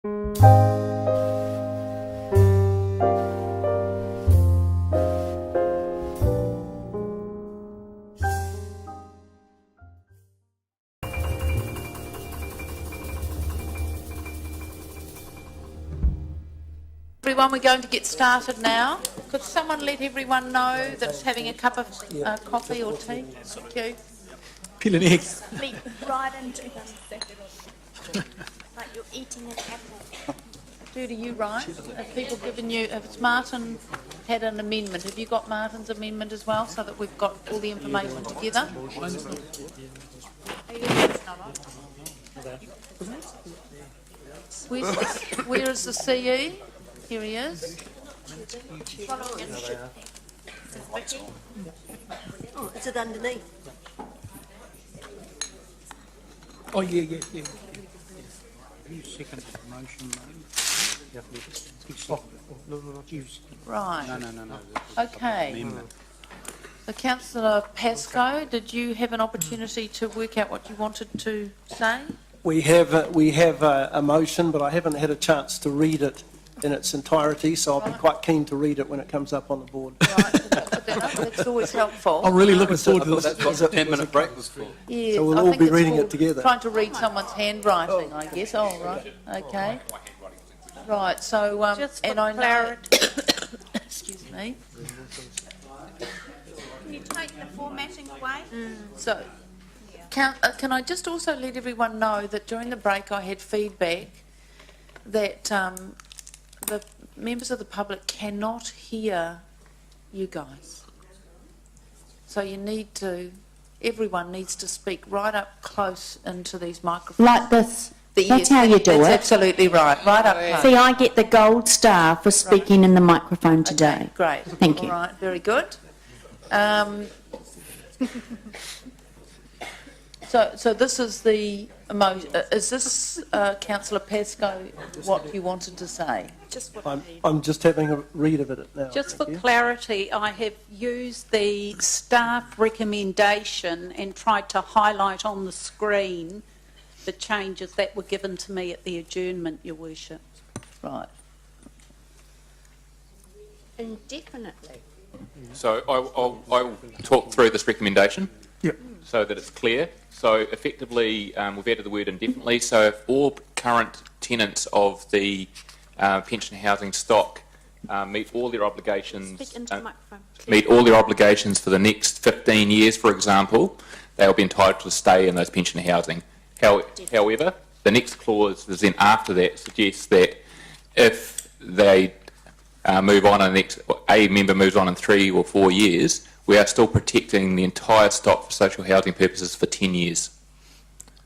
Everyone, we're going to get started now. Could someone let everyone know that's having a cup of coffee or tea? Thank you. Peel an egg. Leap right into them. Like you're eating an apple. Judy, you right? Have people given you, has Martin had an amendment? Have you got Martin's amendment as well, so that we've got all the information together? Where is the CE? Here he is. Oh, is it underneath? Oh, yeah. You second the motion, mate. No, not you. Right. No. Okay. So Councillor Pascoe, did you have an opportunity to work out what you wanted to say? We have a motion, but I haven't had a chance to read it in its entirety, so I'll be quite keen to read it when it comes up on the board. Right, that's always helpful. I'm really looking forward to this. That's what the 10-minute break was for. Yes, So we'll I all think be it's reading it called together. Trying to read someone's handwriting, I guess. Oh, right. Okay. Right, so, Just and for I know... clarity. Excuse me. Can you take the formatting away? So, can I just also let everyone know that during the break I had feedback that the members of the public cannot hear you guys. So you need to, everyone needs to speak right up close into these microphones. Like this. Yes, That's how you do that's it. absolutely right. Right up close. See, I get the gold star for speaking in the microphone today. Okay, great. Thank you. All right, very good. So this is the emotion. Is this, Councillor Pascoe, what you wanted to say? Just what I'm just having a read of it now. Just for Thank you. clarity, I have used the staff recommendation and tried to highlight on the screen the changes that were given to me at the adjournment, Your Worship. Right. indefinitely. So I'll talk through this recommendation so that it's clear. So effectively, we've added the word indefinitely. So if all current tenants of the pension housing stock meet all their obligations, Speak into the microphone. meet all their obligations for the next 15 years, for example, they will be entitled to stay in those pension housing. However, the next clause is then after that suggests that if they move on, and a member moves on in 3 or 4 years, we are still protecting the entire stock for social housing purposes for 10 years.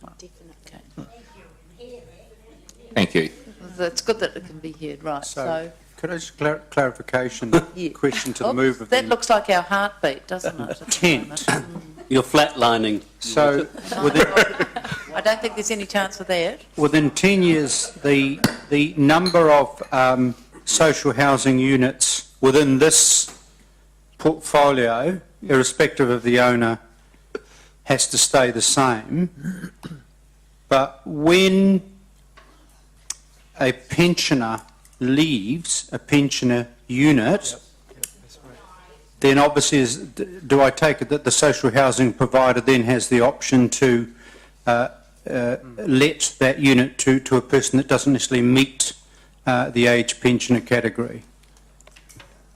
Okay. Thank you. It's good that it can be heard, right? So Could I just clarification yeah. question to the Oops, move of that the looks like our heartbeat, doesn't it? tent? You're flatlining. So I don't think there's any chance of that. within 10 years, the number of social housing units within this portfolio, irrespective of the owner, has to stay the same. But when a pensioner leaves a pensioner unit, then obviously, do I take it that the social housing provider then has the option to let that unit to a person that doesn't necessarily meet the age pensioner category?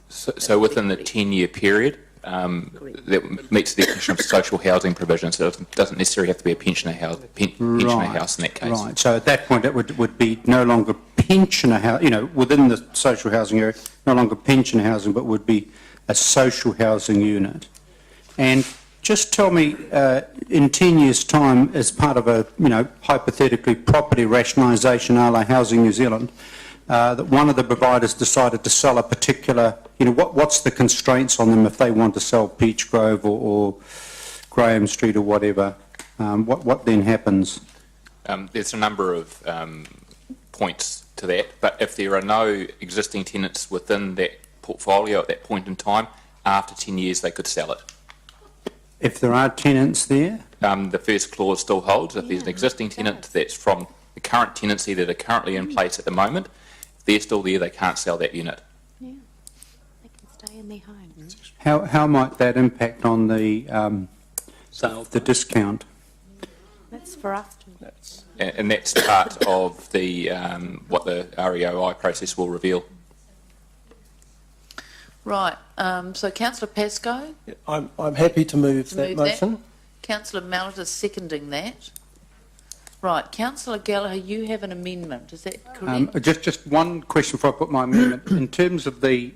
So within the 10-year period, that meets the definition of social housing provision, so it doesn't necessarily have to be a pensioner house in that case. Right, so at that point it would be no longer pensioner house, within the social housing area, no longer pensioner housing, but would be a social housing unit. And just tell me, in 10 years' time, as part of a, hypothetically property rationalisation a la Housing New Zealand, that one of the providers decided to sell a particular, what's the constraints on them if they want to sell Peach Grove or Graham Street or whatever? What then happens? There's a number of points to that, but if there are no existing tenants within that portfolio at that point in time, after 10 years they could sell it. If there are tenants there? The first clause still holds. If there's an existing tenant that's from the current tenancy that are currently in place at the moment, if they're still there, they can't sell that unit. Yeah, they can stay in their homes. How might that impact on the So, discount? That's for us to. And that's part of the what the REOI process will reveal. Right, so councillor Pascoe, I'm happy to move To that move that. motion. councillor Mallet is seconding that. Right, councillor Gallagher, you have an amendment, is that correct? Just one question before I put my amendment. In terms of the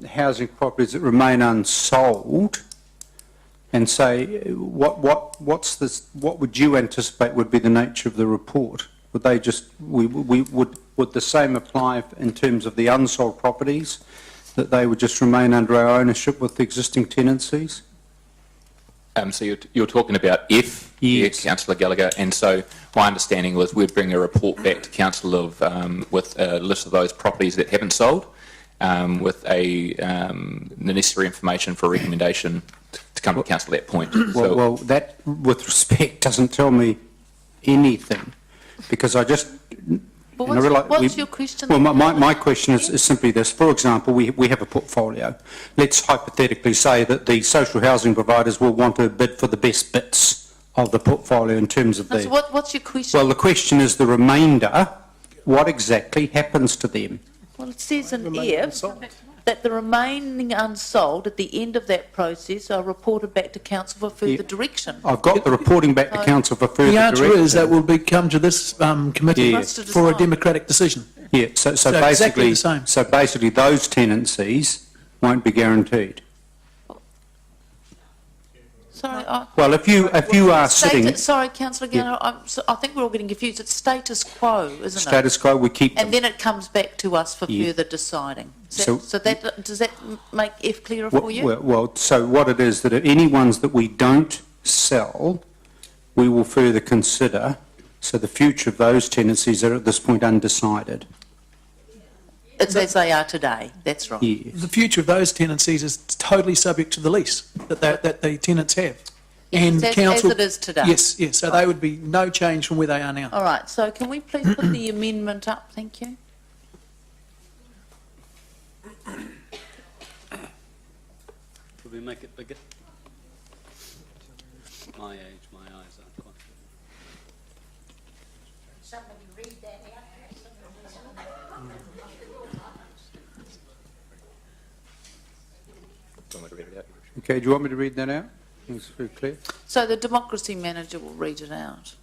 housing properties that remain unsold, and say, what would you anticipate would be the nature of the report? Would they just, would the same apply in terms of the unsold properties, that they would just remain under our ownership with the existing tenancies? So you're talking about F, Yes. Councillor Gallagher, and so my understanding was we'd bring a report back to council of with a list of those properties that haven't sold, with the necessary information for recommendation to come to council at that point. Well, that, with respect, doesn't tell me anything, because I just... But and I realise what's your question? Well, then? my question is simply this. For example, we have a portfolio. Let's hypothetically say that the social housing providers will want to bid for the best bits of the portfolio in terms of No, the... so what's your question? Well, the question is the remainder, what exactly happens to them? Well, it says in F that the remaining unsold at the end of that process are reported back to council for further direction. I've got the reporting back to council for further The answer direction. is that will come to this committee Yeah. Wants to for a decide. democratic decision. Yeah, so exactly basically, the same. so basically those tenancies won't be guaranteed. Sorry, Well, if you are sitting sorry, councillor Gallagher, I think we're all getting confused. It's status quo, isn't it? status quo, we keep them. And then it comes back to us for Yeah. further deciding. So- So that, does that make F clearer for you? Well, so what it is, that any ones that we don't sell, we will further consider. So the future of those tenancies are at this point undecided. It's as they are today, that's right. Yes. The future of those tenancies is totally subject to the lease that the tenants have. Yes, as council, it is today. Yes, yes. So they would be no change from where they are now. All right, so can we please put the amendment up? Thank you. could we make it bigger? My age, my eyes aren't quite. Do you want me to read it out? Okay, do you want me to read that out? I think it's very clear. So the democracy manager will read it out.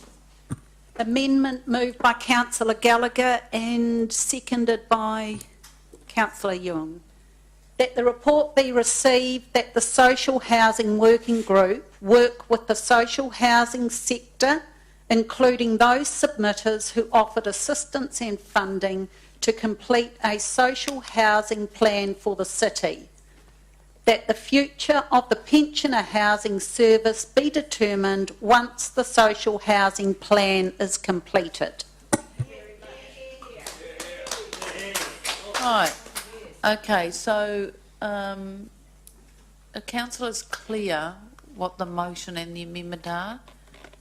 Amendment moved by councillor Gallagher and seconded by councillor Ewing. That the report be received that the Social Housing Working Group work with the social housing sector, including those submitters who offered assistance and funding to complete a social housing plan for the city. That the future of the pensioner housing service be determined once the social housing plan is completed. Right, okay, so a councillor's clear what the motion and the amendment are.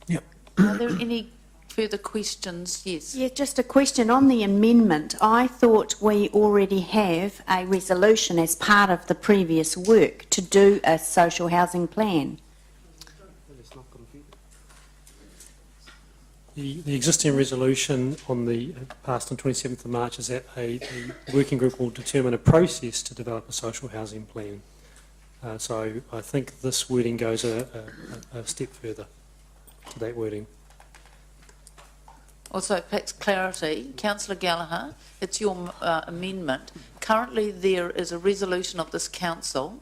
Yep. Are there any further questions? Yes. Yeah, just a question on the amendment. I thought we already have a resolution as part of the previous work to do a social housing plan. The existing resolution on the passed on 27th of March is that a working group will determine a process to develop a social housing plan. So I think this wording goes a step further to that wording. Also, perhaps clarity, councillor Gallagher, it's your amendment. Currently, there is a resolution of this council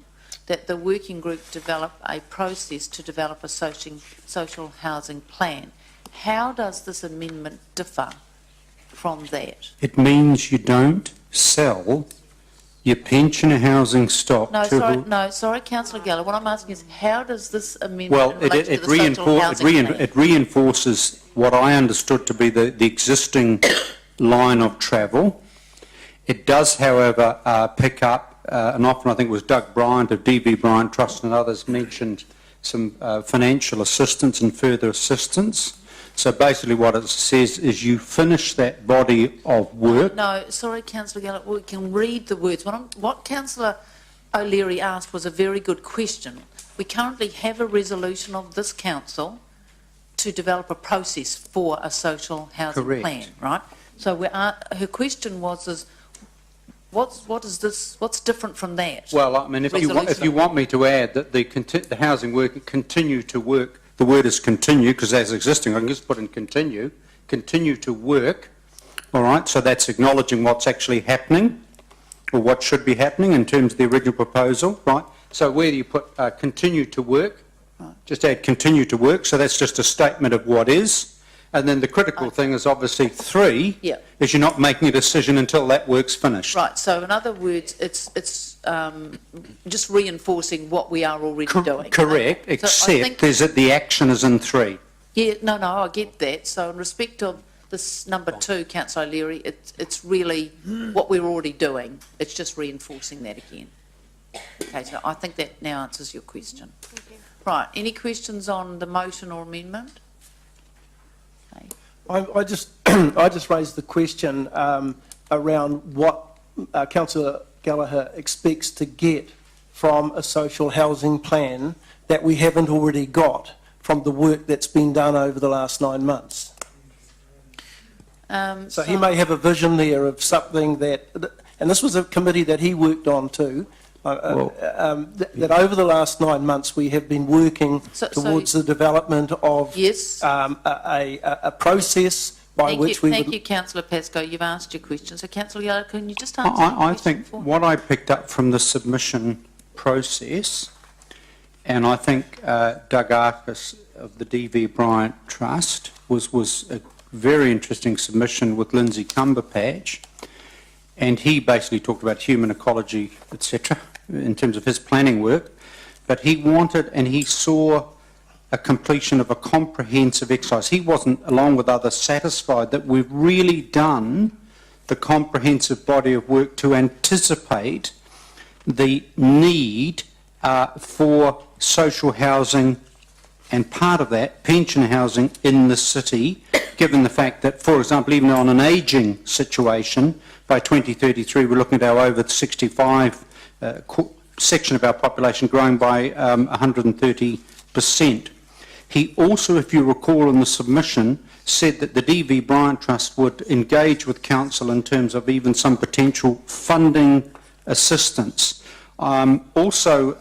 that the working group develop a process to develop a social housing plan. How does this amendment differ from that? It means you don't sell your pensioner housing stock to... Sorry, councillor Gallagher. What I'm asking is, how does this amendment Well, relate to the social housing plan? it reinforces what I understood to be the existing line of travel. It does, however, pick up, and often I think it was Doug Bryant of DV Bryant Trust and others mentioned some financial assistance and further assistance. So basically what it says is you finish that body of work. No, sorry, Councillor Gallagher, we can read the words. What Councillor O'Leary asked was a very good question. We currently have a resolution of this council to develop a process for a social housing Correct. plan, right? So her question was, what's different from that? Well, I mean, if you want me to add that the housing worker continue to work, the word is continue, because as existing, I can just put in continue to work, all right? So that's acknowledging what's actually happening, or what should be happening in terms of the original proposal, right? So where do you put continue to work? Just add continue to work, so that's just a statement of what is. And then the critical thing is obviously 3, Yeah. is you're not making a decision until that work's finished. Right, so in other words, it's just reinforcing what we are already doing. Correct, So I except think- is that the action is in 3. Yeah, no, I get that. So in respect of this number 2, Councillor O'Leary, it's really what we're already doing. It's just reinforcing that again. Okay, so I think that now answers your question. Right, any questions on the motion or amendment? Okay. I just I just raised the question around what Councillor Gallagher expects to get from a social housing plan that we haven't already got from the work that's been done over the last 9 months. So he may have a vision there of something that, and this was a committee that he worked on too, that over the last 9 months we have been working towards the development of Yes. a process by which we Thank would... you, Councillor Pascoe. You've asked your question. So, Councillor Gallagher, can you just answer I think what I picked up from the submission process, and I think Doug Arcus of the D.V. Bryant Trust was a very interesting submission with Lindsay Cumberpatch, and he basically talked about human ecology, etc., in terms of his planning work, but he wanted and he saw a completion of a comprehensive exercise. He wasn't, along with others, satisfied that we've really done the comprehensive body of work to anticipate the need for social housing and part of that, pension housing in the city, given the fact that, for example, even on an ageing situation, by 2033 we're looking at our over 65 section of our population growing by 130%. He also, if you recall in the submission, said that the D.V. Bryant Trust would engage with Council in terms of even some potential funding assistance. Also,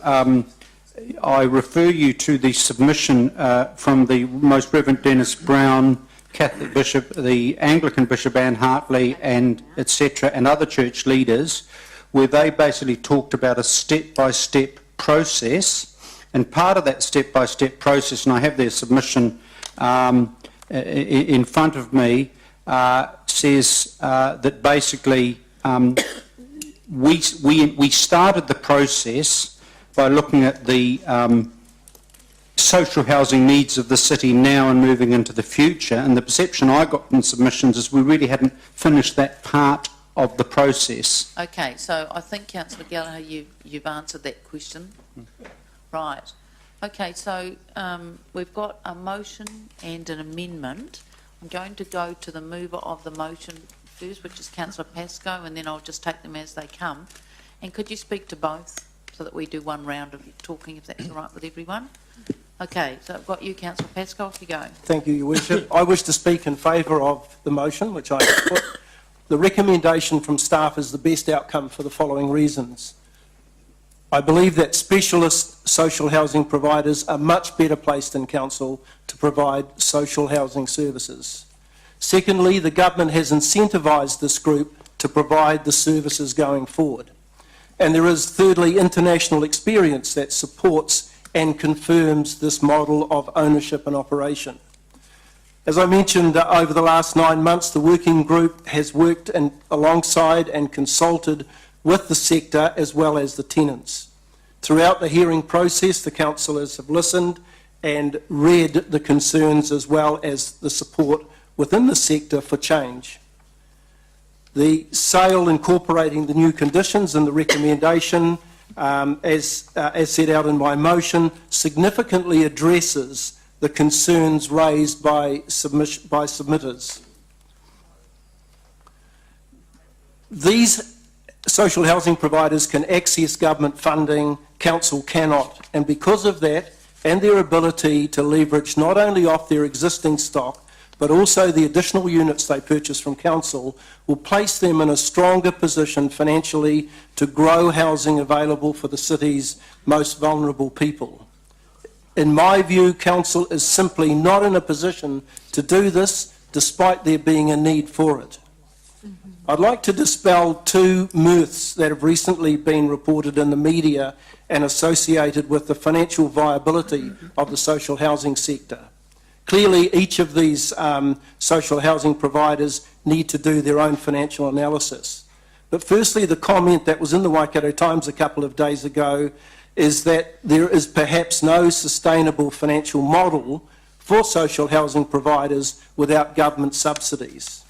I refer you to the submission from the Most Reverend Dennis Brown, Catholic Bishop, the Anglican Bishop Anne Hartley, and etc., and other church leaders, where they basically talked about a step-by-step process. And part of that step-by-step process, and I have their submission in front of me, says that basically we started the process by looking at the social housing needs of the city now and moving into the future, and the perception I got from submissions is we really hadn't finished that part of the process. Okay, so I think, Councillor Gallagher, you've answered that question. Right. Okay, so we've got a motion and an amendment. I'm going to go to the mover of the motion first, which is Councillor Pascoe, and then I'll just take them as they come. And could you speak to both so that we do one round of talking, if that's all right with everyone? Okay, so I've got you, Councillor Pascoe, off you go. Thank you, Your Worship. I wish to speak in favour of the motion, which I put. The recommendation from staff is the best outcome for the following reasons. I believe that specialist social housing providers are much better placed than council to provide social housing services. Secondly, the government has incentivised this group to provide the services going forward. And there is, thirdly, international experience that supports and confirms this model of ownership and operation. As I mentioned, over the last 9 months, the working group has worked alongside and consulted with the sector as well as the tenants. Throughout the hearing process, the councillors have listened and read the concerns as well as the support within the sector for change. The sale incorporating the new conditions and the recommendation, as set out in my motion, significantly addresses the concerns raised by submitters. These social housing providers can access government funding, council cannot, and because of that and their ability to leverage not only off their existing stock but also the additional units they purchase from council will place them in a stronger position financially to grow housing available for the city's most vulnerable people. In my view, council is simply not in a position to do this despite there being a need for it. I'd like to dispel two myths that have recently been reported in the media and associated with the financial viability of the social housing sector. Clearly, each of these social housing providers need to do their own financial analysis. But firstly, the comment that was in the Waikato Times a couple of days ago is that there is perhaps no sustainable financial model for social housing providers without government subsidies.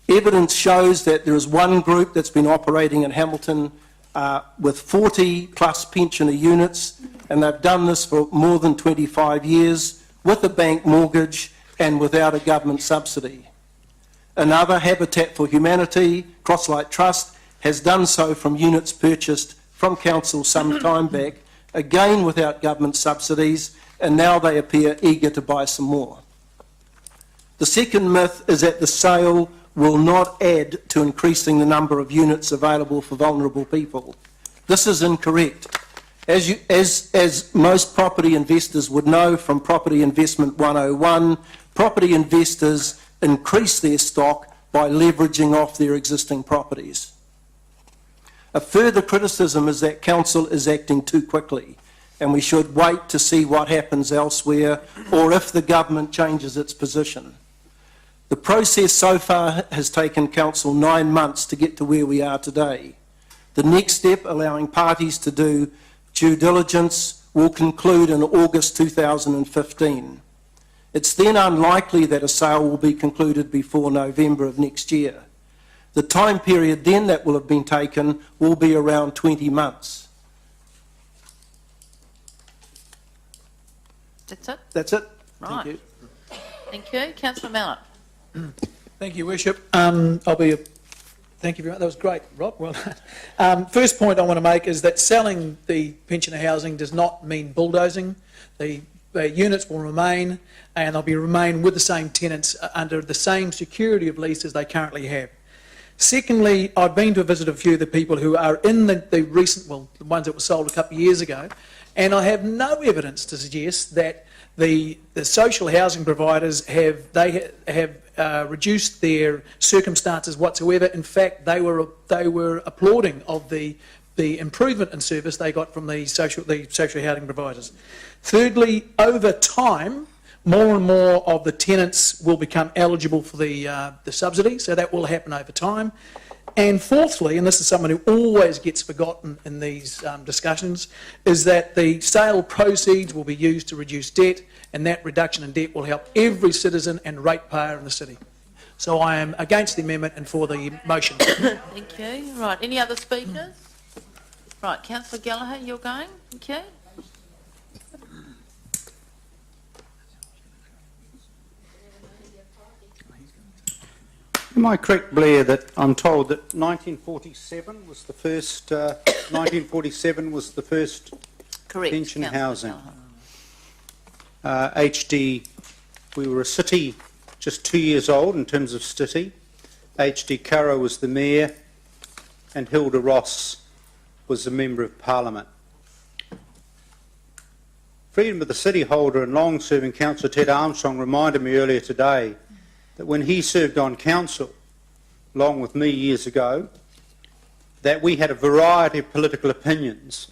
Evidence shows that there is one group that's been operating in Hamilton with 40 plus pensioner units, and they've done this for more than 25 years with a bank mortgage and without a government subsidy. Another, Habitat for Humanity, Crosslight Trust, has done so from units purchased from council some time back, again without government subsidies, and now they appear eager to buy some more. The second myth is that the sale will not add to increasing the number of units available for vulnerable people. This is incorrect. As most property investors would know from Property Investment 101, property investors increase their stock by leveraging off their existing properties. A further criticism is that council is acting too quickly, and we should wait to see what happens elsewhere or if the government changes its position. The process so far has taken council 9 months to get to where we are today. The next step, allowing parties to do due diligence, will conclude in August 2015. It's then unlikely that a sale will be concluded before November of next year. The time period then that will have been taken will be around 20 months. That's it? That's it. Right. Thank you. Thank you. Councillor Mallett. Thank you, Worship. Thank you very much. That was great, Rob. Well done. First point I want to make is that selling the pensioner housing does not mean bulldozing. The units will remain, and they'll remain with the same tenants under the same security of lease as they currently have. Secondly, I've been to visit a few of the people who are in the recent, well, the ones that were sold a couple of years ago, and I have no evidence to suggest that the social housing providers have reduced their circumstances whatsoever. In fact, they were applauding of the improvement in service they got from the social housing providers. Thirdly, over time, more and more of the tenants will become eligible for the subsidy, so that will happen over time. And fourthly, and this is someone who always gets forgotten in these discussions, is that the sale proceeds will be used to reduce debt, and that reduction in debt will help every citizen and ratepayer in the city. So I am against the amendment and for the motion. Thank you. Right, any other speakers? Right, Councillor Gallagher, you're going? Okay. Am I correct, Blair, that I'm told that 1947 was the first, Correct. pension Councillor housing? Gallagher. HD, we were a city just 2 years old in terms of city. HD Curra was the mayor and Hilda Ross was the Member of Parliament. Freedom of the City holder and long-serving councillor Ted Armstrong reminded me earlier today that when he served on council, along with me years ago, that we had a variety of political opinions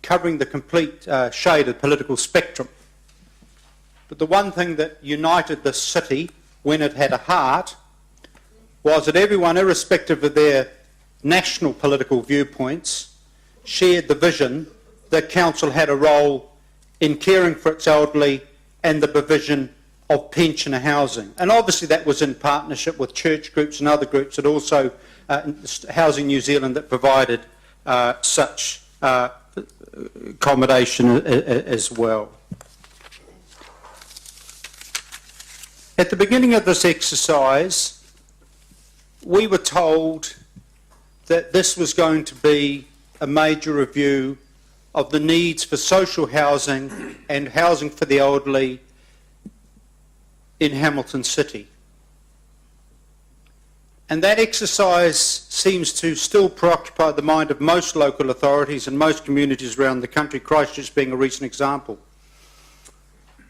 covering the complete shade of political spectrum. But the one thing that united this city when it had a heart was that everyone, irrespective of their national political viewpoints, shared the vision that council had a role in caring for its elderly and the provision of pensioner housing. And obviously that was in partnership with church groups and other groups, and also Housing New Zealand that provided such accommodation as well. At the beginning of this exercise, we were told that this was going to be a major review of the needs for social housing and housing for the elderly in Hamilton City. And that exercise seems to still preoccupy the mind of most local authorities and most communities around the country, Christchurch being a recent example.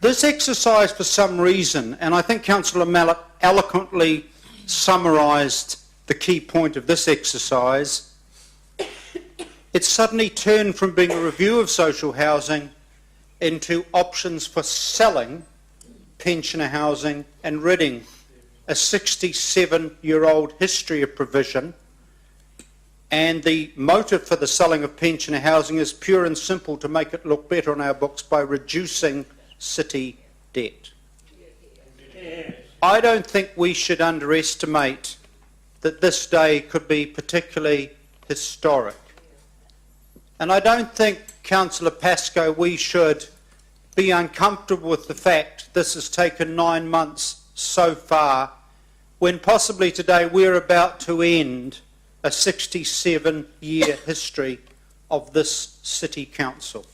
This exercise, for some reason, and I think Councillor Mallet eloquently summarised the key point of this exercise, it suddenly turned from being a review of social housing into options for selling pensioner housing and ridding a 67-year-old history of provision. And the motive for the selling of pensioner housing is pure and simple to make it look better on our books by reducing city debt. I don't think we should underestimate that this day could be particularly historic. And I don't think, Councillor Pascoe, we should be uncomfortable with the fact this has taken 9 months so far, when possibly today we're about to end a 67-year history of this City Council.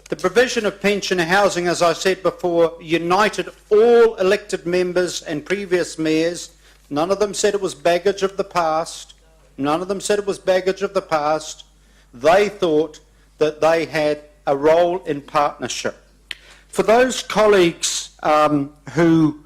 The provision of pensioner housing, as I said before, united all elected members and previous mayors. None of them said it was baggage of the past. None of them said it was baggage of the past. They thought that they had a role in partnership. For those colleagues who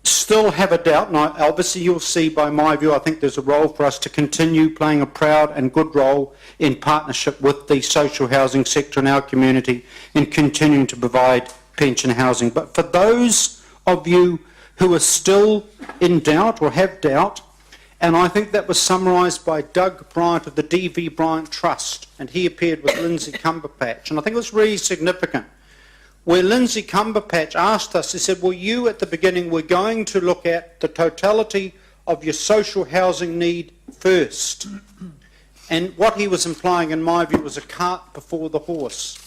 still have a doubt, and obviously you'll see by my view, I think there's a role for us to continue playing a proud and good role in partnership with the social housing sector in our community in continuing to provide pension housing. But for those of you who are still in doubt or have doubt, and I think that was summarised by Doug Bryant of the D.V. Bryant Trust, and he appeared with Lindsay Cumberpatch, and I think it was really significant, where Lindsay Cumberpatch asked us, he said, well, you at the beginning were going to look at the totality of your social housing need first. And what he was implying, in my view, was a cart before the horse.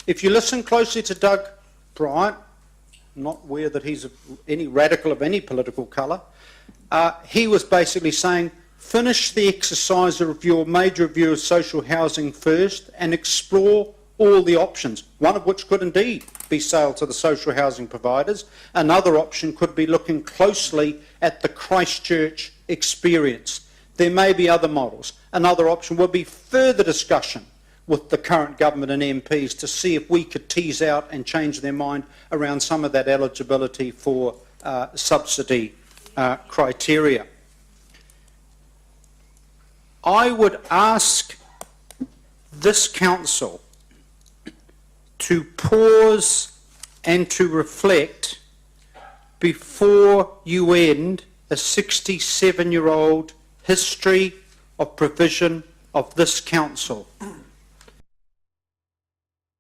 If you listen closely to Doug Bryant, not aware that he's any radical of any political colour, he was basically saying, finish the exercise of your major review of social housing first and explore all the options, one of which could indeed be sale to the social housing providers. Another option could be looking closely at the Christchurch experience. There may be other models. Another option would be further discussion with the current government and MPs to see if we could tease out and change their mind around some of that eligibility for subsidy criteria. I would ask this council to pause and to reflect before you end a 67-year-old history of provision of this council.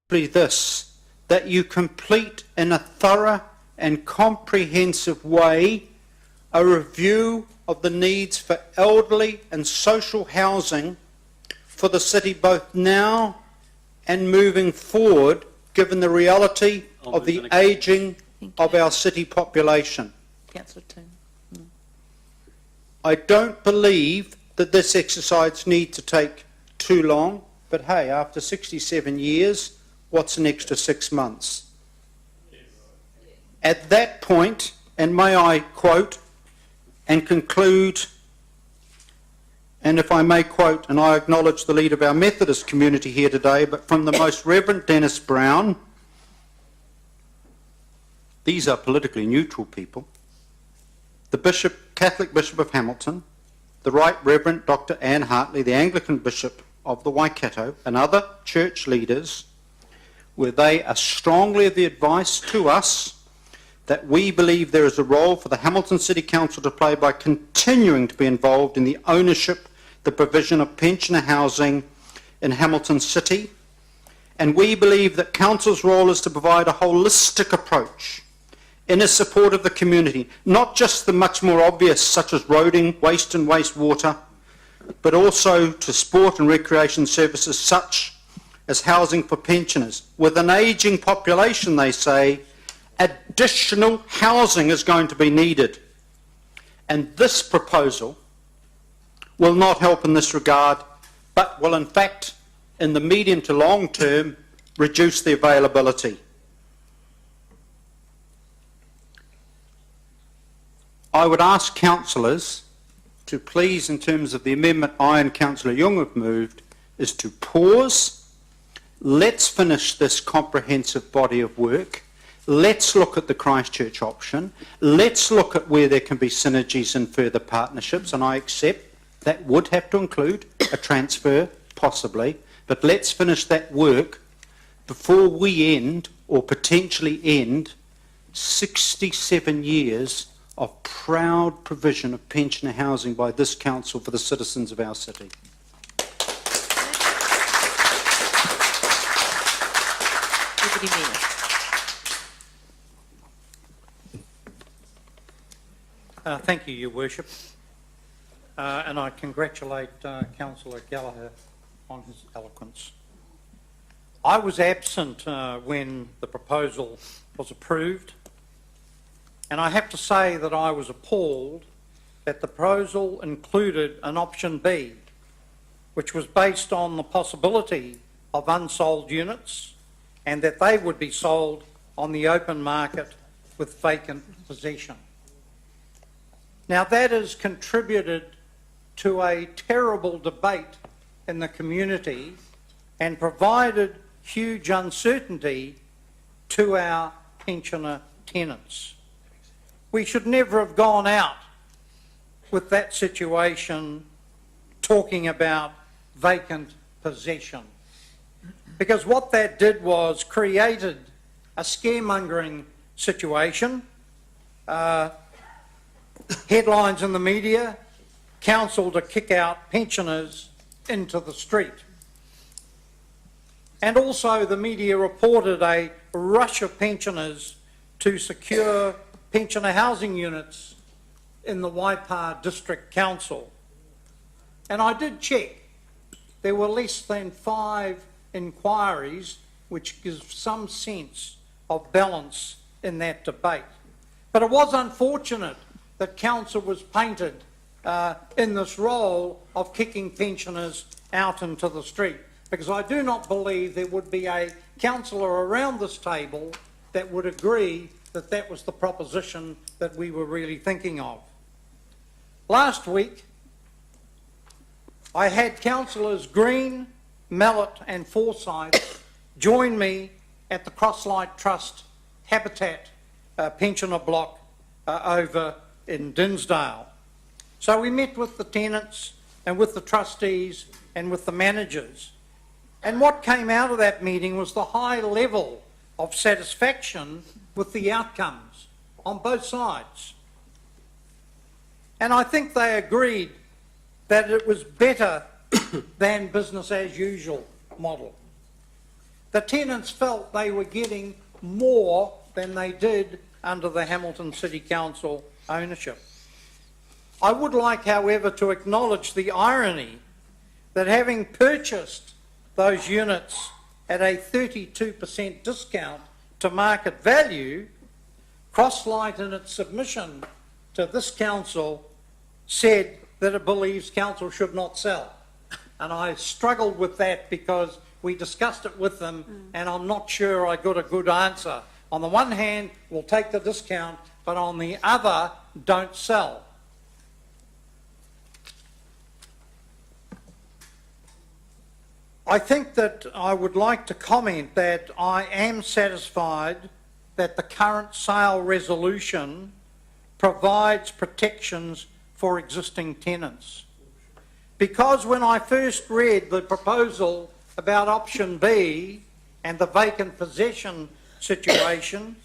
This, that you complete in a thorough and comprehensive way a review of the needs for elderly and social housing for the city both now and moving forward, given the reality of the ageing of our city population. Councillor Toon. I don't believe that this exercise needs to take too long, but hey, after 67 years, what's an extra 6 months? At that point, and may I quote and conclude, and if I may quote, and I acknowledge the lead of our Methodist community here today, but from the Most Reverend Dennis Brown, these are politically neutral people, the Bishop, Catholic Bishop of Hamilton, the Right Reverend Dr. Anne Hartley, the Anglican Bishop of the Waikato, and other church leaders, where they are strongly of the advice to us that we believe there is a role for the Hamilton City Council to play by continuing to be involved in the ownership, the provision of pensioner housing in Hamilton City. And we believe that Council's role is to provide a holistic approach in a support of the community, not just the much more obvious such as roading, waste and wastewater, but also to sport and recreation services such as housing for pensioners. With an ageing population, they say, additional housing is going to be needed. And this proposal will not help in this regard, but will in fact, in the medium to long term, reduce the availability. I would ask councillors to please, in terms of the amendment I and Councillor Young have moved, is to pause. Let's finish this comprehensive body of work. Let's look at the Christchurch option. Let's look at where there can be synergies and further partnerships, and I accept that would have to include a transfer, possibly, but let's finish that work before we end, or potentially end, 67 years of proud provision of pensioner housing by this council for the citizens of our city. Deputy Mayor. Thank you, Your Worship. And I congratulate Councillor Gallagher on his eloquence. I was absent when the proposal was approved, and I have to say that I was appalled that the proposal included an option B, which was based on the possibility of unsold units and that they would be sold on the open market with vacant possession. Now that has contributed to a terrible debate in the community and provided huge uncertainty to our pensioner tenants. We should never have gone out with that situation talking about vacant possession, because what that did was created a scaremongering situation, headlines in the media, council to kick out pensioners into the street. And also the media reported a rush of pensioners to secure pensioner housing units in the Waipa District Council. And I did check. There were less than 5 inquiries, which gives some sense of balance in that debate. But it was unfortunate that council was painted in this role of kicking pensioners out into the street, because I do not believe there would be a councillor around this table that would agree that that was the proposition that we were really thinking of. Last week, I had councillors Green, Mallet and Forsyth join me at the Crosslight Trust Habitat pensioner block over in Dinsdale. So we met with the tenants and with the trustees and with the managers. And what came out of that meeting was the high level of satisfaction with the outcomes on both sides. And I think they agreed that it was better than business as usual model. The tenants felt they were getting more than they did under the Hamilton City Council ownership. I would like, however, to acknowledge the irony that having purchased those units at a 32% discount to market value, Crosslight in its submission to this council said that it believes council should not sell. And I struggled with that because we discussed it with them and I'm not sure I got a good answer. On the one hand, we'll take the discount, but on the other, don't sell. I think that I would like to comment that I am satisfied that the current sale resolution provides protections for existing tenants. Because when I first read the proposal about option B and the vacant possession situation,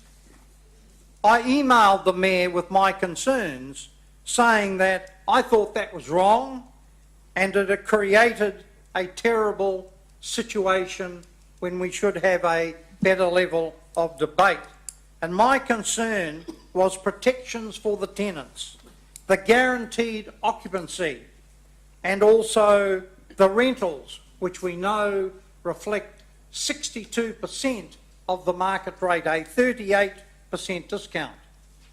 I emailed the Mayor with my concerns, saying that I thought that was wrong and that it created a terrible situation when we should have a better level of debate. And my concern was protections for the tenants, the guaranteed occupancy, and also the rentals, which we know reflect 62% of the market rate, a 38 discount,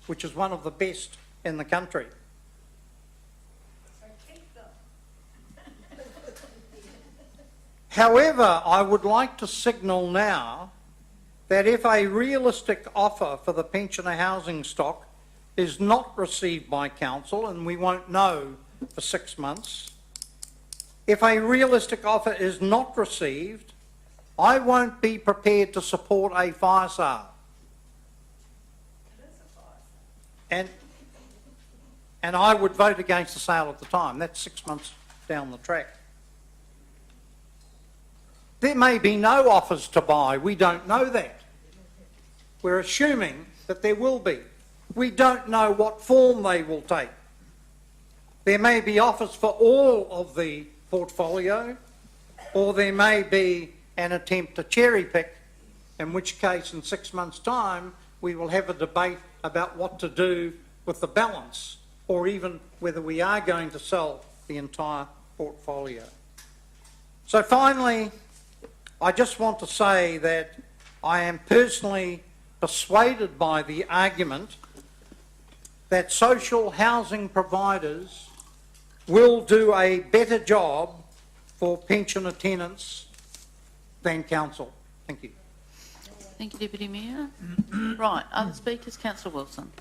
which is one of the best in the country. However, I would like to signal now that if a realistic offer for the pensioner housing stock is not received by council, and we won't know for 6 months, if a realistic offer is not received, I won't be prepared to support a fire sale. And I would vote against the sale at the time. That's 6 months down the track. There may be no offers to buy. We don't know that. We're assuming that there will be. We don't know what form they will take. There may be offers for all of the portfolio, or there may be an attempt to cherry pick, in which case in 6 months' time we will have a debate about what to do with the balance, or even whether we are going to sell the entire portfolio. So finally, I just want to say that I am personally persuaded by the argument that social housing providers will do a better job for pensioner tenants than council. Thank you. Thank you, Deputy Mayor. Right, other speakers, Councillor Wilson.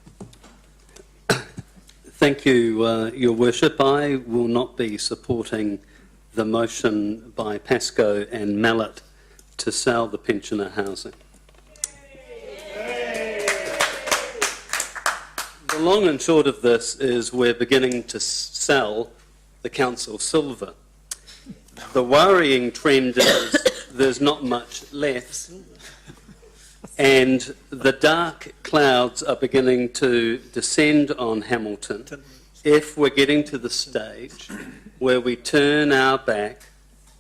Thank you, Your Worship. I will not be supporting the motion by Pascoe and Mallet to sell the pensioner housing. The long and short of this is we're beginning to sell the council silver. The worrying trend is there's not much left, and the dark clouds are beginning to descend on Hamilton if we're getting to the stage where we turn our back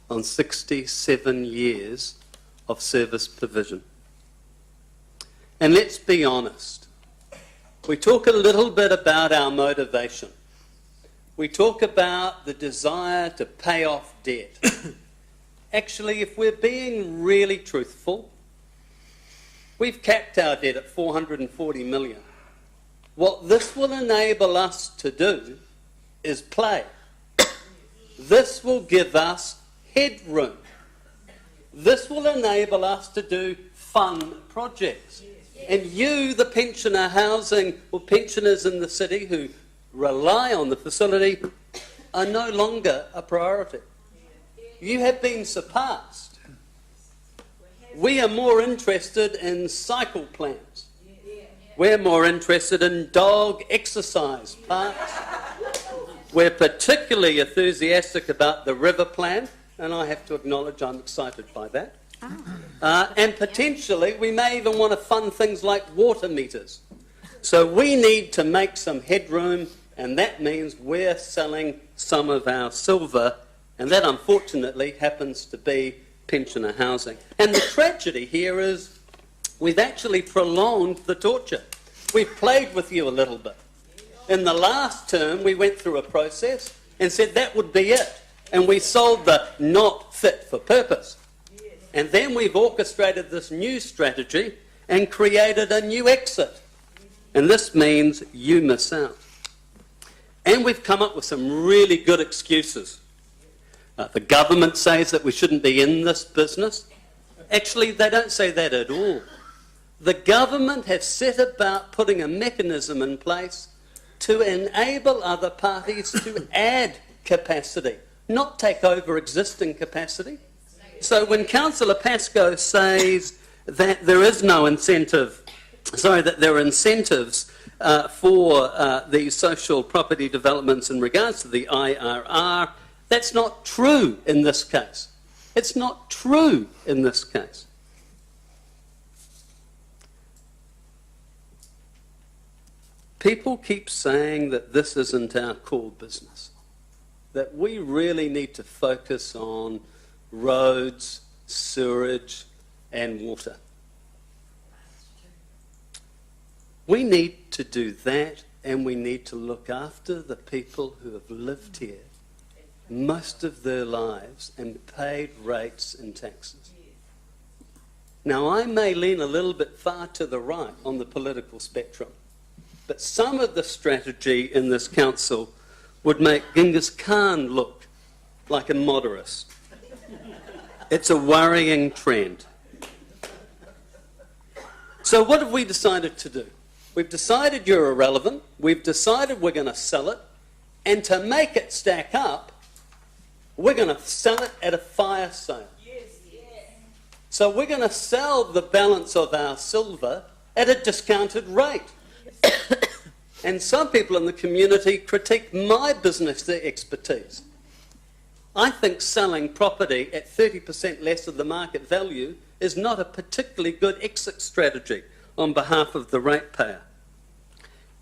on 67 years of service provision. And let's be honest, we talk a little bit about our motivation. We talk about the desire to pay off debt. Actually, if we're being really truthful, we've capped our debt at 440 million. What this will enable us to do is play. This will give us headroom. This will enable us to do fun projects. And you, the pensioner housing, or pensioners in the city who rely on the facility, are no longer a priority. You have been surpassed. We are more interested in cycle plans. We're more interested in dog exercise parks. We're particularly enthusiastic about the river plan, and I have to acknowledge I'm excited by that. And potentially we may even want to fund things like water meters. So we need to make some headroom, and that means we're selling some of our silver, and that unfortunately happens to be pensioner housing. And the tragedy here is we've actually prolonged the torture. We've played with you a little bit. In the last term, we went through a process and said that would be it. And we sold the not fit for purpose. And then we've orchestrated this new strategy and created a new exit. And this means you miss out. And we've come up with some really good excuses. The government says that we shouldn't be in this business. Actually, they don't say that at all. The government has set about putting a mechanism in place to enable other parties to add capacity, not take over existing capacity. So when Councillor Pascoe says that there is no incentive, that there are incentives for the social property developments in regards to the IRR, that's not true in this case. It's not true in this case. People keep saying that this isn't our core business, that we really need to focus on roads, sewerage, and water. We need to do that, and we need to look after the people who have lived here most of their lives and paid rates and taxes. Now, I may lean a little bit far to the right on the political spectrum, but some of the strategy in this council would make Genghis Khan look like a moderate. It's a worrying trend. So what have we decided to do? We've decided you're irrelevant. We've decided we're going to sell it. And to make it stack up, we're going to sell it at a fire sale. So we're going to sell the balance of our silver at a discounted rate. And some people in the community critique my business expertise. I think selling property at 30% less of the market value is not a particularly good exit strategy on behalf of the ratepayer.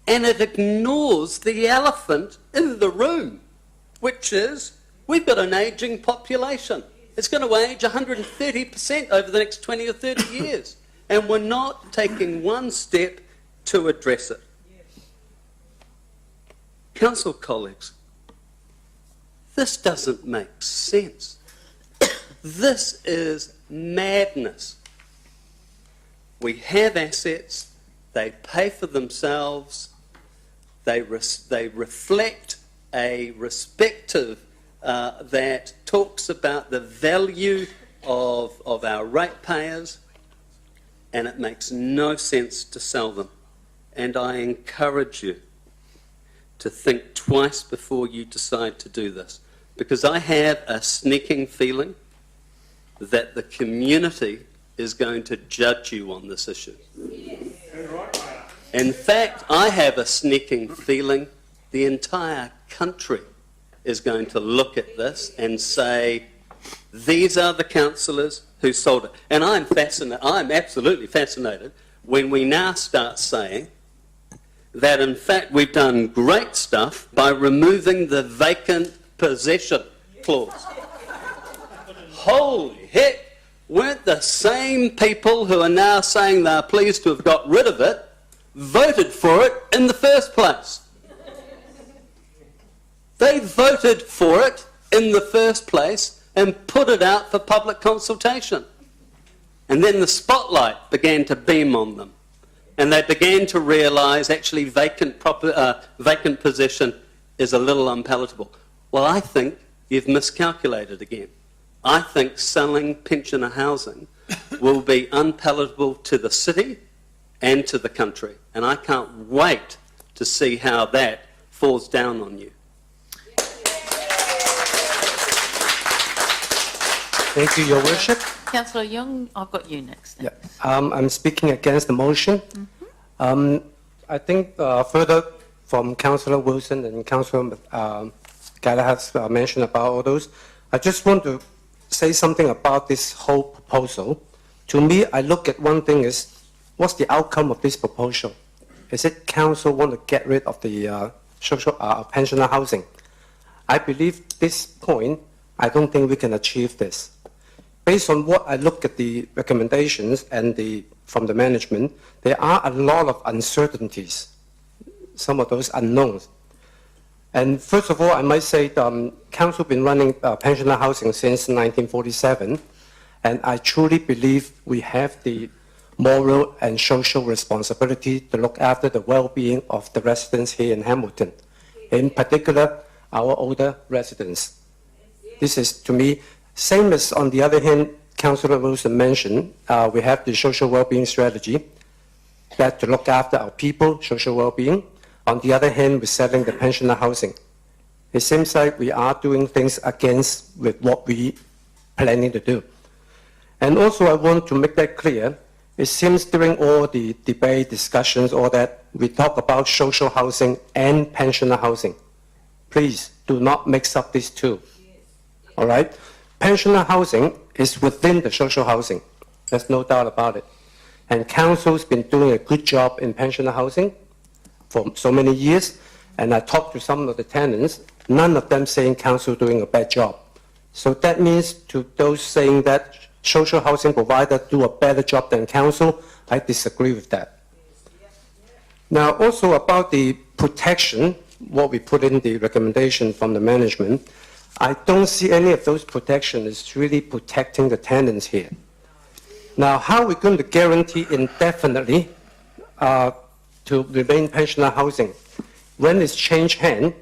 And it ignores the elephant in the room, which is we've got an ageing population. It's going to age 130% over the next 20 or 30 years. And we're not taking one step to address it. Council colleagues, this doesn't make sense. This is madness. We have assets, they pay for themselves, they reflect a perspective that talks about the value of our ratepayers, and it makes no sense to sell them. And I encourage you to think twice before you decide to do this, because I have a sneaking feeling that the community is going to judge you on this issue. In fact, I have a sneaking feeling the entire country is going to look at this and say, these are the councillors who sold it. And I'm absolutely fascinated when we now start saying that in fact we've done great stuff by removing the vacant possession clause. Holy heck, weren't the same people who are now saying they're pleased to have got rid of it voted for it in the first place? They voted for it in the first place and put it out for public consultation. And then the spotlight began to beam on them. And they began to realise actually vacant possession is a little unpalatable. Well, I think you've miscalculated again. I think selling pensioner housing will be unpalatable to the city and to the country. And I can't wait to see how that falls down on you. Thank you, Your Worship. Councillor Young, I've got you next. Yeah. I'm speaking against the motion. I think further from Councillor Wilson and Councillor Gallagher has mentioned about all those, I just want to say something about this whole proposal. To me, I look at one thing is, what's the outcome of this proposal? Is it council want to get rid of the pensioner housing? I believe this point, I don't think we can achieve this. Based on what I look at the recommendations and from the management, there are a lot of uncertainties, some of those unknowns. And first of all, I might say council been running pensioner housing since 1947, and I truly believe we have the moral and social responsibility to look after the well-being of the residents here in Hamilton, in particular our older residents. This is, to me, same as on the other hand, Councillor Wilson mentioned, we have the social well-being strategy that to look after our people, social well-being. On the other hand, we're selling the pensioner housing. It seems like we are doing things against with what we planning to do. And also I want to make that clear, it seems during all the debate, discussions, all that, we talk about social housing and pensioner housing. Please do not mix up these two. All right? Pensioner housing is within the social housing. There's no doubt about it. And council's been doing a good job in pensioner housing for so many years. And I talked to some of the tenants, none of them saying council doing a bad job. So that means to those saying that social housing provider do a better job than council, I disagree with that. Now also about the protection, what we put in the recommendation from the management, I don't see any of those protections really protecting the tenants here. Now, how are we going to guarantee indefinitely to remain pensioner housing? When it's changed hand,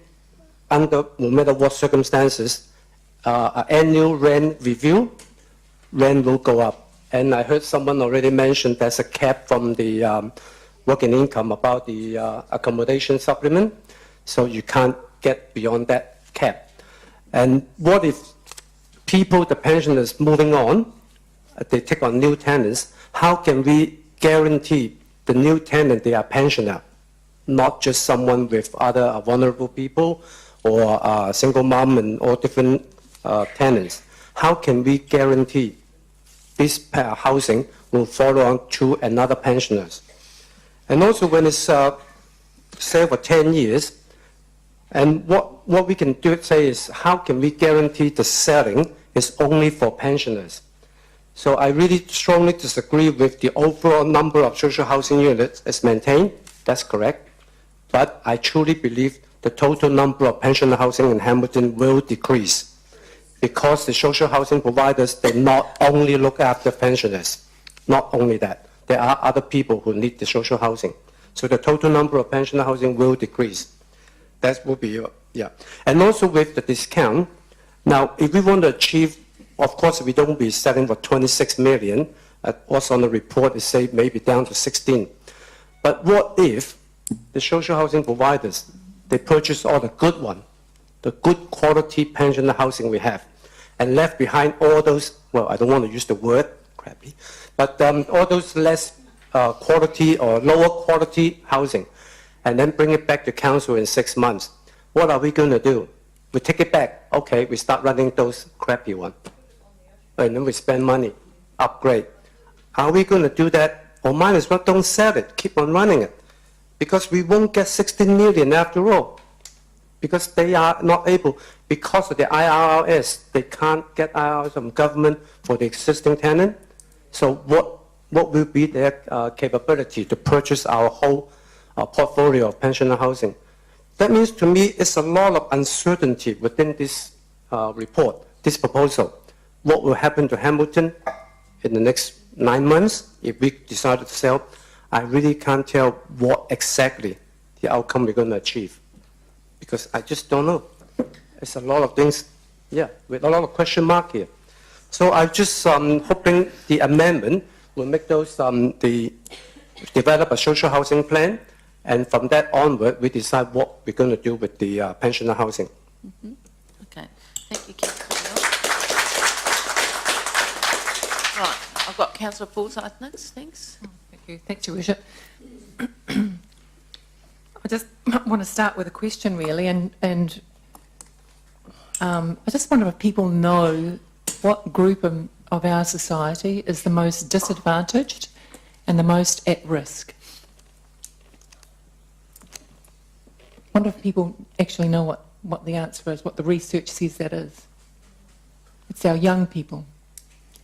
under no matter what circumstances, an annual rent review, rent will go up. And I heard someone already mention there's a cap from the working income about the accommodation supplement, so you can't get beyond that cap. And what if people, the pensioners moving on, they take on new tenants, how can we guarantee the new tenant they are pensioner, not just someone with other vulnerable people or single mom and all different tenants? How can we guarantee this housing will follow on to another pensioners? And also when it's say for 10 years, and what we can do say is how can we guarantee the selling is only for pensioners? So I really strongly disagree with the overall number of social housing units is maintained. That's correct. But I truly believe the total number of pensioner housing in Hamilton will decrease because the social housing providers, they not only look after pensioners, not only that, there are other people who need the social housing. So the total number of pensioner housing will decrease. That will be, yeah. And also with the discount, now if we want to achieve, of course we don't be selling for 26 million, also on the report it say maybe down to 16. But what if the social housing providers, they purchase all the good one, the good quality pensioner housing we have, and left behind all those, well, I don't want to use the word crappy, but all those less quality or lower quality housing, and then bring it back to council in 6 months. What are we going to do? We take it back. Okay, we start running those crappy ones. And then we spend money, upgrade. Are we going to do that? Or might as well don't sell it, keep on running it. Because we won't get 16 million after all. Because they are not able, because of the IRRS, they can't get IRRS from government for the existing tenant. So what will be their capability to purchase our whole portfolio of pensioner housing? That means to me it's a lot of uncertainty within this report, this proposal. What will happen to Hamilton in the next 9 months if we decide to sell? I really can't tell what exactly the outcome we're going to achieve because I just don't know. It's a lot of things, yeah, with a lot of question mark here. So I'm just hoping the amendment will make those develop a social housing plan, and from that onward, we decide what we're going to do with the pensioner housing. Mm-hmm. Okay, thank you, Councillor. Right, I've got Councillor Forsyth next. Thanks. Thank you. Thanks, Your Worship. I just want to start with a question, really, and I just wonder if people know what group of our society is the most disadvantaged and the most at risk. I wonder if people actually know what the answer is, what the research says that is. It's our young people,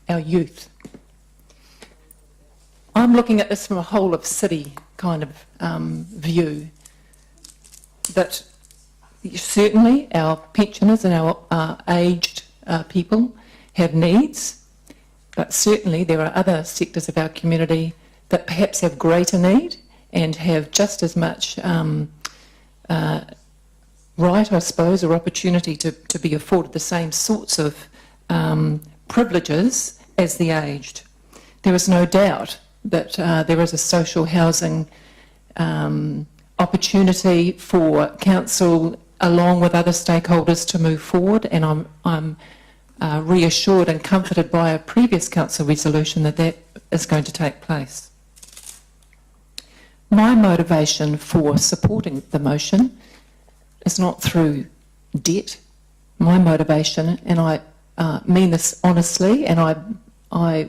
our youth. I'm looking at this from a whole of city kind of view, that certainly our pensioners and our aged people have needs, but certainly there are other sectors of our community that perhaps have greater need and have just as much right, I suppose, or opportunity to be afforded the same sorts of privileges as the aged. There is no doubt that there is a social housing opportunity for council along with other stakeholders to move forward, and I'm reassured and comforted by a previous council resolution that is going to take place. My motivation for supporting the motion is not through debt. My motivation, and I mean this honestly, and I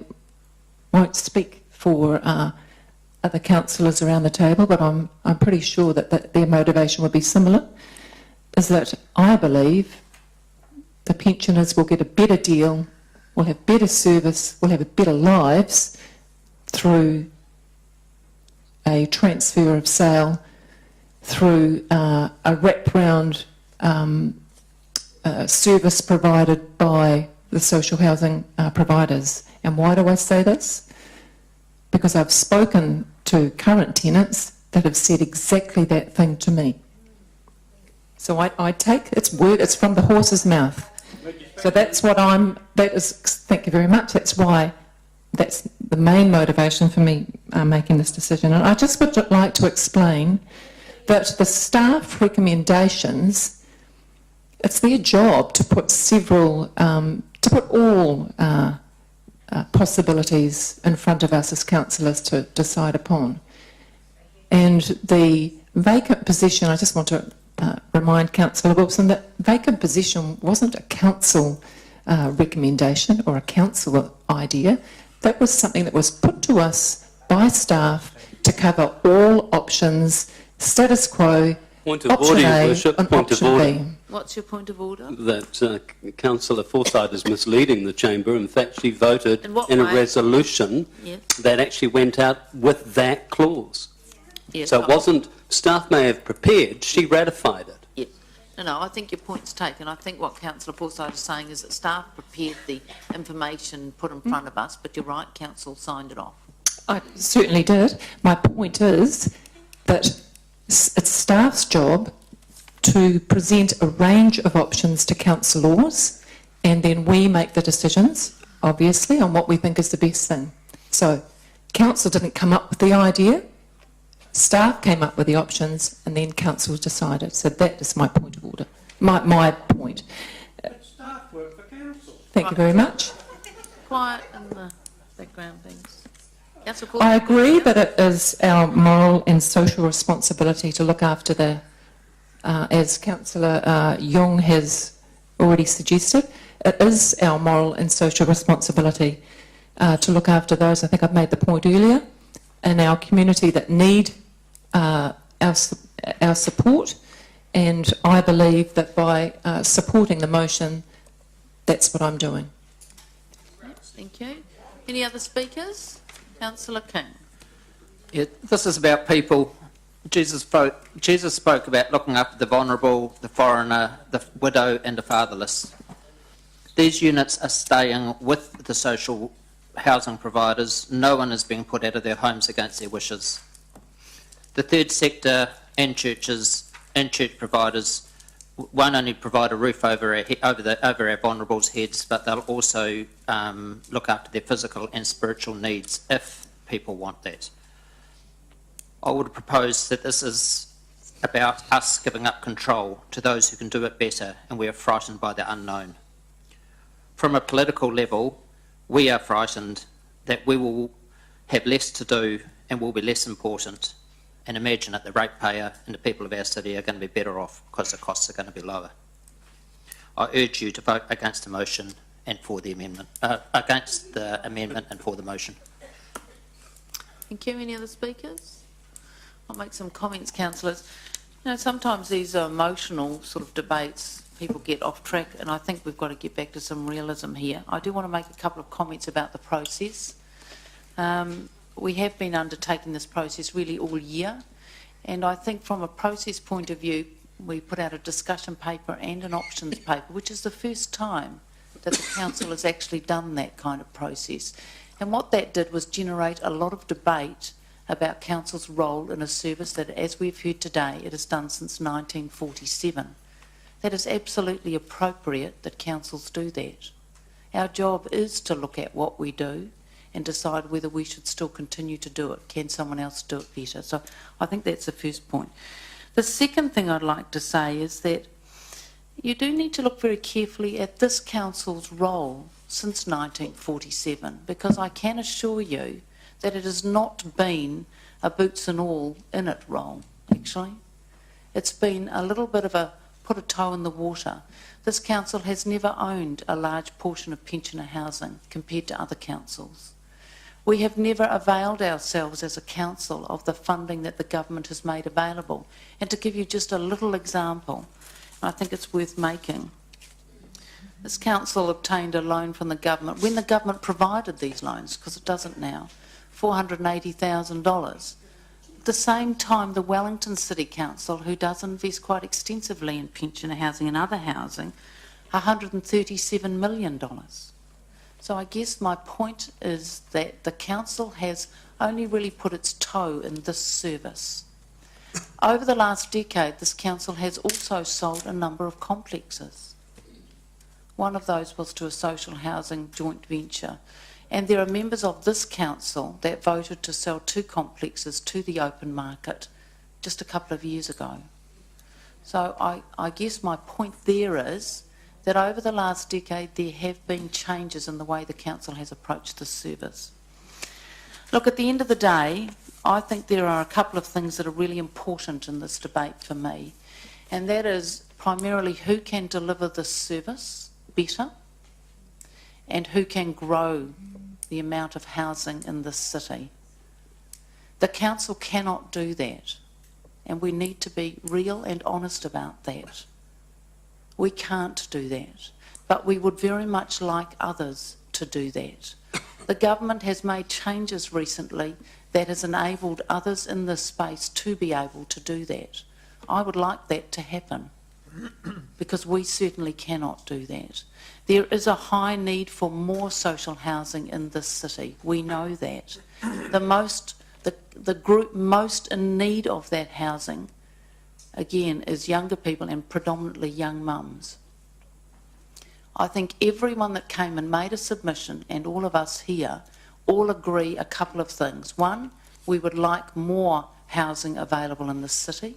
won't speak for other councillors around the table, but I'm pretty sure that their motivation would be similar, is that I believe the pensioners will get a better deal, will have better service, will have better lives through a transfer of sale, through a wraparound service provided by the social housing providers. And why do I say this? because I've spoken to current tenants that have said exactly that thing to me. So I take its word, it's from the horse's mouth. So that's what thank you very much, that's why, that's the main motivation for me making this decision. And I just would like to explain that the staff recommendations, it's their job to put all possibilities in front of us as councillors to decide upon. And the vacant position, I just want to remind Councillor Wilson that vacant position wasn't a council recommendation or a council idea. That was something that was put to us by staff to cover all options, status quo, Point of option order, Your A Worship. and Point of option order. B. What's your point of order? That Councillor Forsyth is misleading the chamber. In fact, she voted In what in a way? resolution Yes. that actually went out with that clause. Yes. So it wasn't, staff may have prepared, she ratified it. Yes. No, I think your point's taken. I think what Councillor Forsyth is saying is that staff prepared the information put in front of us, but you're right, council signed it off. I certainly did. My point is that it's staff's job to present a range of options to councillors, and then we make the decisions, obviously, on what we think is the best thing. So council didn't come up with the idea, staff came up with the options, and then council decided. So that is my point of order, my point. Staff work for council. Thank you very much. Quiet in the background, please. Councillor I Corley. agree that it is our moral and social responsibility to look after the, as Councillor Young has already suggested, it is our moral and social responsibility to look after those, I think I've made the point earlier, in our community that need our support, and I believe that by supporting the motion, that's what I'm doing. Thank you. Any other speakers? Councillor King. Yeah, this is about people. Jesus spoke about looking after the vulnerable, the foreigner, the widow and the fatherless. These units are staying with the social housing providers. No one is being put out of their homes against their wishes. The third sector and churches and church providers won't only provide a roof over our vulnerables' heads, but they'll also look after their physical and spiritual needs if people want that. I would propose that this is about us giving up control to those who can do it better, and we are frightened by the unknown. From a political level, we are frightened that we will have less to do and will be less important, and imagine that the ratepayer and the people of our city are going to be better off because the costs are going to be lower. I urge you to vote against the motion and for the amendment, against the amendment and for the motion. Thank you. Any other speakers? I'll make some comments, councillors. You know, sometimes these are emotional sort of debates, people get off track, and I think we've got to get back to some realism here. I do want to make a couple of comments about the process. We have been undertaking this process really all year, and I think from a process point of view, we put out a discussion paper and an options paper, which is the first time that the council has actually done that kind of process. And what that did was generate a lot of debate about council's role in a service that, as we've heard today, it has done since 1947. That is absolutely appropriate that councils do that. Our job is to look at what we do and decide whether we should still continue to do it. Can someone else do it better? So I think that's the first point. The second thing I'd like to say is that you do need to look very carefully at this council's role since 1947, because I can assure you that it has not been a boots and all in it role, actually. It's been a little bit of a put a toe in the water. This council has never owned a large portion of pensioner housing compared to other councils. We have never availed ourselves as a council of the funding that the government has made available. And to give you just a little example, I think it's worth making. This council obtained a loan from the government when the government provided these loans, because it doesn't now, $480,000. At the same time, the Wellington City Council, who does invest quite extensively in pensioner housing and other housing, $137 million. So I guess my point is that the council has only really put its toe in this service. Over the last decade, this council has also sold a number of complexes. One of those was to a social housing joint venture. And there are members of this council that voted to sell 2 complexes to the open market just a couple of years ago. So I guess my point there is that over the last decade there have been changes in the way the council has approached this service. Look, at the end of the day, I think there are a couple of things that are really important in this debate for me, and that is primarily who can deliver this service better and who can grow the amount of housing in this city. The council cannot do that, and we need to be real and honest about that. We can't do that, but we would very much like others to do that. The government has made changes recently that has enabled others in this space to be able to do that. I would like that to happen, because we certainly cannot do that. There is a high need for more social housing in this city. We know that. The group most in need of that housing, again, is younger people and predominantly young mums. I think everyone that came and made a submission, and all of us here, all agree a couple of things. One, we would like more housing available in the city.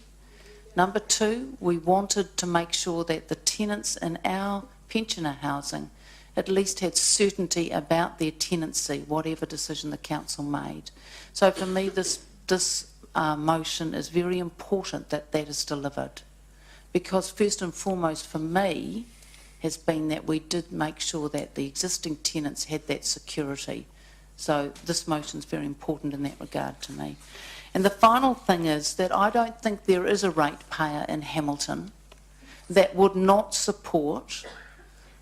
Number 2, we wanted to make sure that the tenants in our pensioner housing at least had certainty about their tenancy, whatever decision the council made. So for me, this motion is very important that that is delivered, because first and foremost for me has been that we did make sure that the existing tenants had that security. So this motion is very important in that regard to me. And the final thing is that I don't think there is a ratepayer in Hamilton that would not support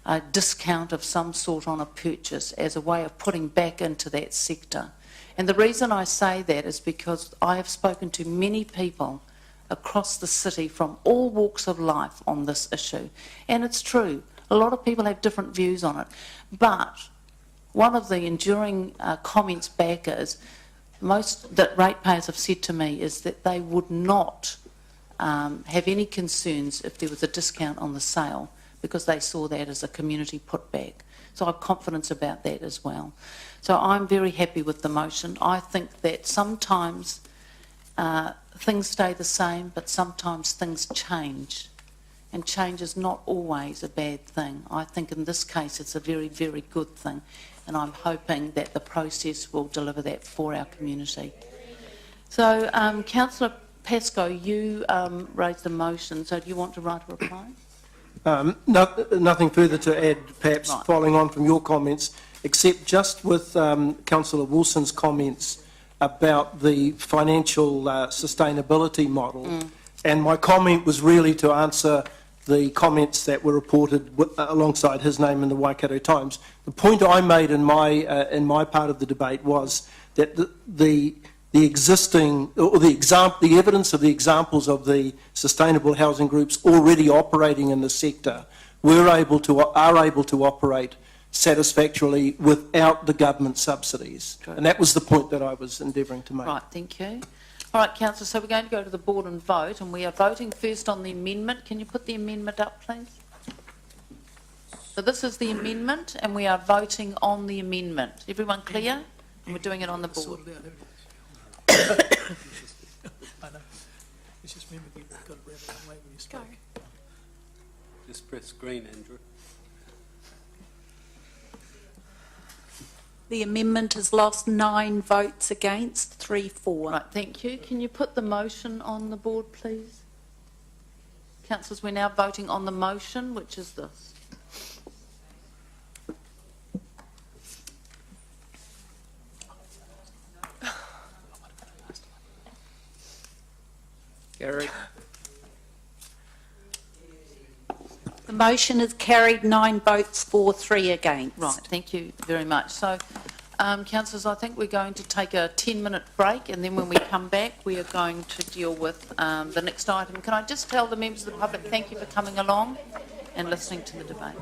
a discount of some sort on a purchase as a way of putting back into that sector. And the reason I say that is because I have spoken to many people across the city from all walks of life on this issue. And it's true, a lot of people have different views on it. But one of the enduring comments back is, most that ratepayers have said to me is that they would not have any concerns if there was a discount on the sale, because they saw that as a community putback. So I have confidence about that as well. So I'm very happy with the motion. I think that sometimes things stay the same, but sometimes things change. And change is not always a bad thing. I think in this case it's a very, very good thing. And I'm hoping that the process will deliver that for our community. So, Councillor Pascoe, you raised the motion, so do you want to write a reply? Nothing further to add, perhaps, Right. following on from your comments, except just with Councillor Wilson's comments about the financial sustainability model. And my comment was really to answer the comments that were reported alongside his name in the Waikato Times. The point I made in my part of the debate was that the existing, or the evidence of the examples of the sustainable housing groups already operating in the sector are able to operate satisfactorily without the government subsidies. True. And that was the point that I was endeavouring to make. Right, thank you. All right, Councillor, so we're going to go to the board and vote, and we are voting first on the amendment. Can you put the amendment up, please? So this is the amendment, and we are voting on the amendment. Everyone clear? And we're doing it on the board. I know. It's just remember you've got to grab it and wait when you speak. Just press green, Andrew. The amendment has lost 9 votes against, 3 for. Right, thank you. Can you put the motion on the board, please? Councillors, we're now voting on the motion, which is this. Gary? The motion is carried, 9 votes for, 3 against. Right, thank you very much. So, councillors, I think we're going to take a 10-minute break, and then when we come back, we are going to deal with the next item. Can I just tell the members of the public, thank you for coming along and listening to the debate.